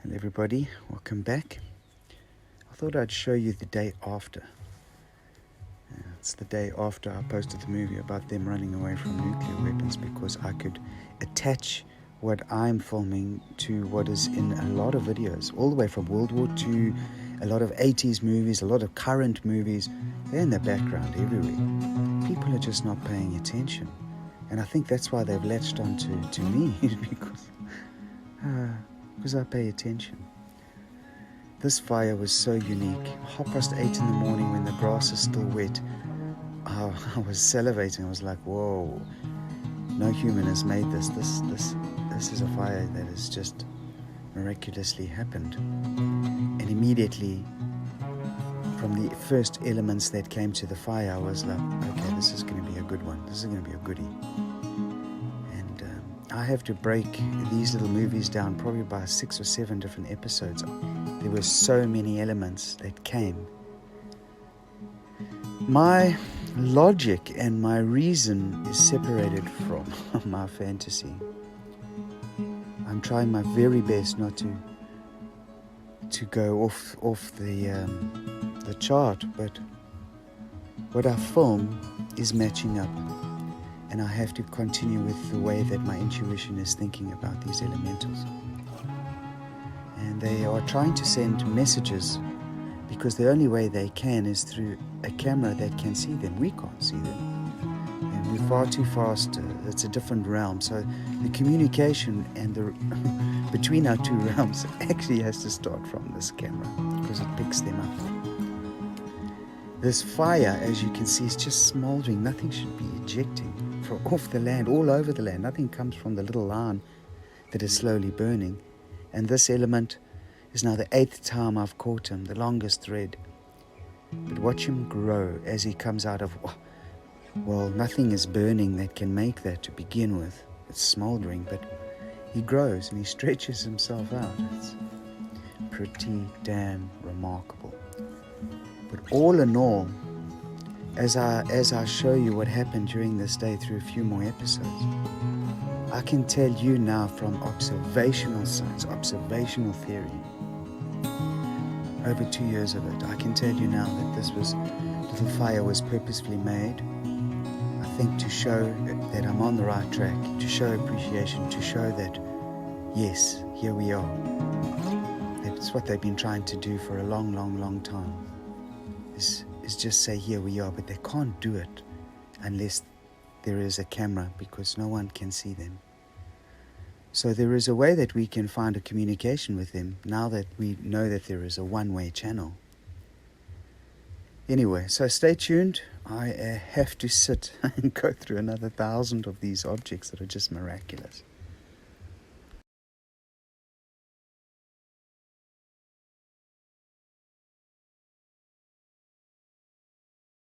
Hello everybody, welcome back. I thought I'd show you the day after. It's the day after I posted the movie about them running away from nuclear weapons, because I could attach what I'm filming to what is in a lot of videos, all the way from World War II, a lot of 80s movies, a lot of current movies. They're in the background everywhere. People are just not paying attention. And I think that's why they've latched on to me, because I pay attention. This fire was so unique. 8:30 in the morning when the grass is still wet, I was salivating. I was like, whoa, no human has made this. This is a fire that has just miraculously happened. And immediately, from the first elements that came to the fire, I was like, okay, this is going to be a good one. This is going to be a goodie. And I have to break these little movies down probably by 6 or 7 different episodes. There were so many elements that came. My logic and my reason is separated from my fantasy. I'm trying my very best not to go off the chart, but what I film is matching up, and I have to continue with the way that my intuition is thinking about these elementals. And they are trying to send messages, because the only way they can is through a camera that can see them. We can't see them, and we're far too fast. It's a different realm, so the communication and the between our two realms actually has to start from this camera, because it picks them up. This fire, as you can see, is just smoldering. Nothing should be ejecting from off the land, all over the land. Nothing comes from the little line that is slowly burning. And this element is now the 8th time I've caught him, the longest thread. But watch him grow as he comes out of, well, nothing is burning that can make that to begin with. It's smoldering, but he grows and he stretches himself out. It's pretty damn remarkable. But all in all, as I show you what happened during this day through a few more episodes, I can tell you now from observational science, observational theory, over 2 years of it, I can tell you now that this little fire was purposefully made, I think, to show that I'm on the right track, to show appreciation, to show that, yes, here we are. That's what they've been trying to do for a long, long, long time, is just say, here we are, but they can't do it unless there is a camera, because no one can see them. So there is a way that we can find a communication with them now that we know that there is a one-way channel. Anyway, so stay tuned. I have to sit and go through another 1,000 of these objects that are just miraculous.